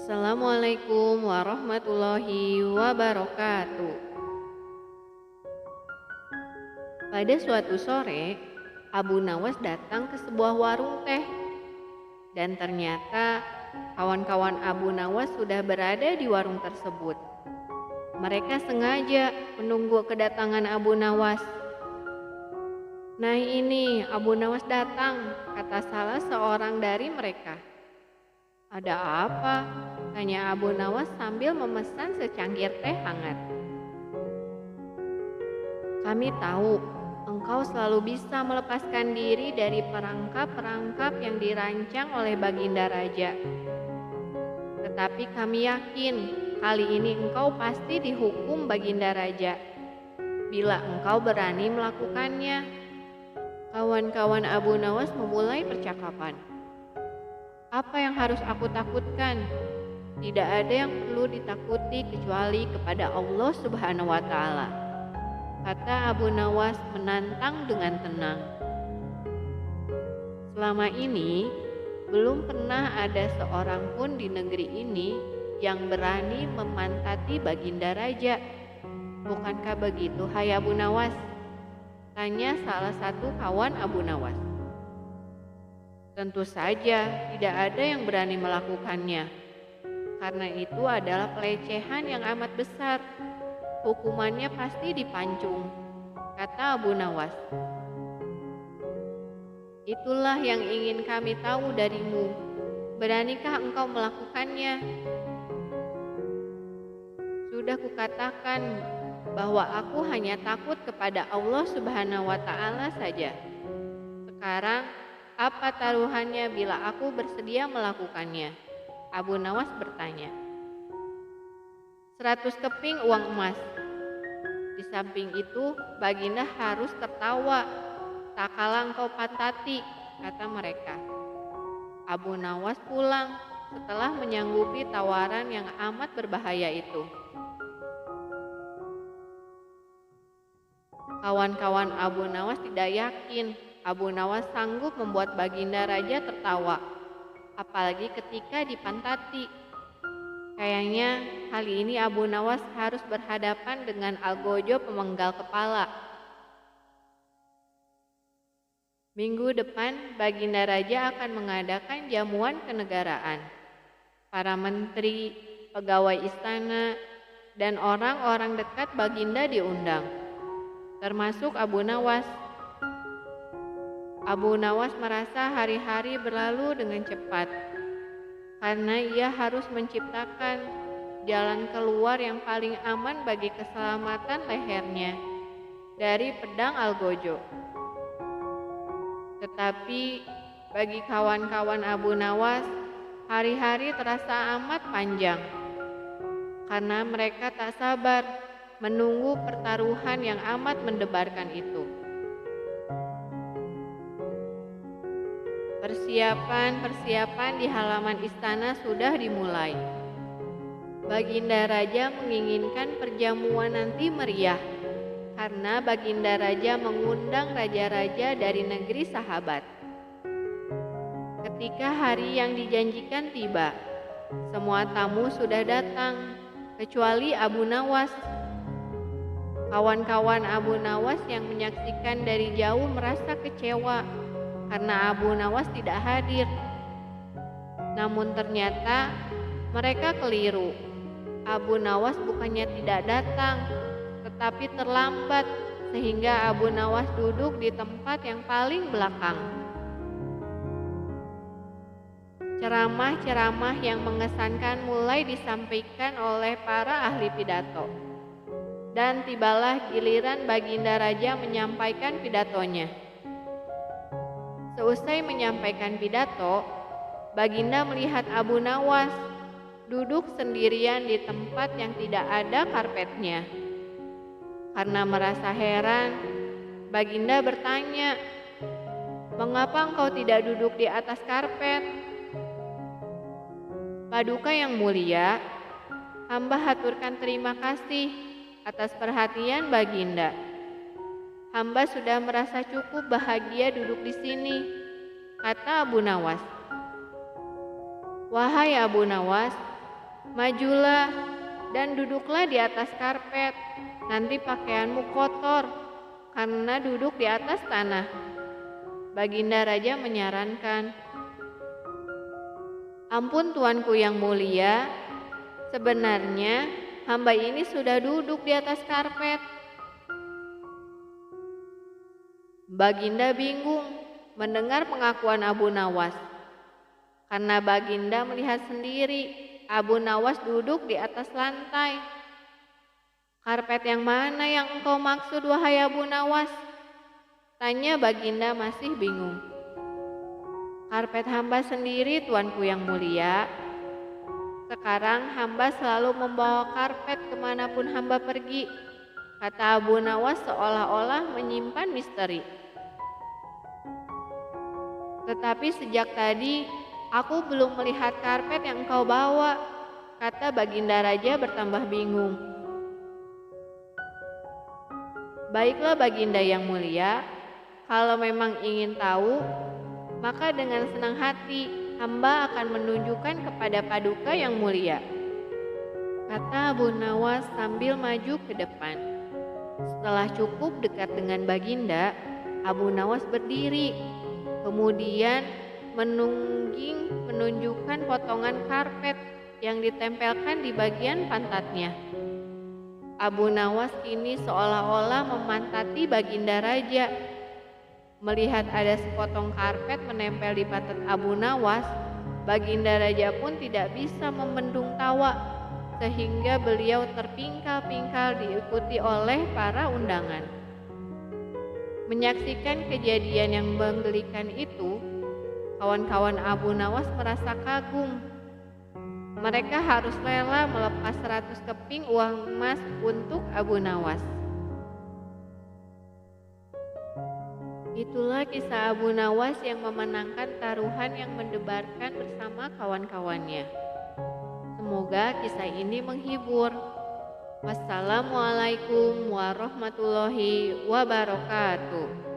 Assalamualaikum warahmatullahi wabarakatuh. Pada suatu sore, Abu Nawas datang ke sebuah warung teh dan ternyata kawan-kawan Abu Nawas sudah berada di warung tersebut. Mereka sengaja menunggu kedatangan Abu Nawas. "Nah ini Abu Nawas datang," kata salah seorang dari mereka. "Ada apa?" tanya Abu Nawas sambil memesan secangkir teh hangat. "Kami tahu engkau selalu bisa melepaskan diri dari perangkap-perangkap yang dirancang oleh Baginda Raja. Tetapi kami yakin kali ini engkau pasti dihukum Baginda Raja bila engkau berani melakukannya." Kawan-kawan Abu Nawas memulai percakapan. "Apa yang harus aku takutkan? Tidak ada yang perlu ditakuti kecuali kepada Allah Subhanahu wa Ta'ala," kata Abu Nawas menantang dengan tenang. "Selama ini belum pernah ada seorang pun di negeri ini yang berani memantati Baginda Raja. Bukankah begitu, hai Abu Nawas?" tanya salah satu kawan Abu Nawas. "Tentu saja tidak ada yang berani melakukannya. Karena itu adalah pelecehan yang amat besar. Hukumannya pasti dipancung," kata Abu Nawas. "Itulah yang ingin kami tahu darimu. Beranikah engkau melakukannya?" "Sudah kukatakan bahwa aku hanya takut kepada Allah Subhanahu wa Ta'ala saja. Sekarang, apa taruhannya bila aku bersedia melakukannya?" Abu Nawas bertanya. "100 keping uang emas." Di samping itu, Baginda harus tertawa. "Tak kalah engkau pantati," kata mereka. Abu Nawas pulang setelah menyanggupi tawaran yang amat berbahaya itu. Kawan-kawan Abu Nawas tidak yakin Abu Nawas sanggup membuat Baginda Raja tertawa, apalagi ketika dipantati. Kayaknya kali ini Abu Nawas harus berhadapan dengan Algojo pemenggal kepala. Minggu depan Baginda Raja akan mengadakan jamuan kenegaraan. Para menteri, pegawai istana, dan orang-orang dekat Baginda diundang, termasuk Abu Nawas. Abu Nawas merasa hari-hari berlalu dengan cepat, karena ia harus menciptakan jalan keluar yang paling aman bagi keselamatan lehernya dari pedang Algojo. Tetapi bagi kawan-kawan Abu Nawas, hari-hari terasa amat panjang, karena mereka tak sabar menunggu pertaruhan yang amat mendebarkan itu. Persiapan di halaman istana sudah dimulai. Baginda Raja menginginkan perjamuan nanti meriah, karena Baginda Raja mengundang raja-raja dari negeri sahabat. Ketika hari yang dijanjikan tiba, semua tamu sudah datang, kecuali Abu Nawas. Kawan-kawan Abu Nawas yang menyaksikan dari jauh merasa kecewa karena Abu Nawas tidak hadir. Namun ternyata mereka keliru. Abu Nawas bukannya tidak datang, tetapi terlambat sehingga Abu Nawas duduk di tempat yang paling belakang. Ceramah-ceramah yang mengesankan mulai disampaikan oleh para ahli pidato. Dan tibalah giliran Baginda Raja menyampaikan pidatonya. Seusai menyampaikan pidato, Baginda melihat Abu Nawas duduk sendirian di tempat yang tidak ada karpetnya. Karena merasa heran, Baginda bertanya, "Mengapa engkau tidak duduk di atas karpet?" "Paduka yang mulia, hamba haturkan terima kasih atas perhatian Baginda. Hamba sudah merasa cukup bahagia duduk di sini," kata Abu Nawas. "Wahai Abu Nawas, Majulah dan duduklah di atas karpet, nanti pakaianmu kotor karena duduk di atas tanah. Baginda Raja menyarankan. Ampun tuanku yang mulia, sebenarnya hamba ini sudah duduk di atas karpet. Baginda bingung mendengar pengakuan Abu Nawas. Karena Baginda melihat sendiri Abu Nawas duduk di atas lantai. Karpet yang mana yang engkau maksud, wahai Abu Nawas? Tanya Baginda masih bingung. Karpet hamba sendiri, tuanku yang mulia. Sekarang hamba selalu membawa karpet kemanapun hamba pergi, kata Abu Nawas seolah-olah menyimpan misteri. Tetapi sejak tadi aku belum melihat karpet yang engkau bawa, kata Baginda Raja bertambah bingung. Baiklah Baginda yang mulia, kalau memang ingin tahu, maka dengan senang hati hamba akan menunjukkan kepada Paduka yang mulia, kata Abu Nawas sambil maju ke depan. Setelah cukup dekat dengan Baginda, Abu Nawas berdiri, kemudian menunjukkan potongan karpet yang ditempelkan di bagian pantatnya. Abu Nawas kini seolah-olah memantati Baginda Raja. Melihat ada sepotong karpet menempel di pantat Abu Nawas, Baginda Raja pun tidak bisa membendung tawa, sehingga beliau terpingkal-pingkal diikuti oleh para undangan. Menyaksikan kejadian yang menggelikan itu, kawan-kawan Abu Nawas merasa kagum. Mereka harus rela melepas 100 keping uang emas untuk Abu Nawas. Itulah kisah Abu Nawas yang memenangkan taruhan yang mendebarkan bersama kawan-kawannya. Semoga kisah ini menghibur. Wassalamualaikum warahmatullahi wabarakatuh.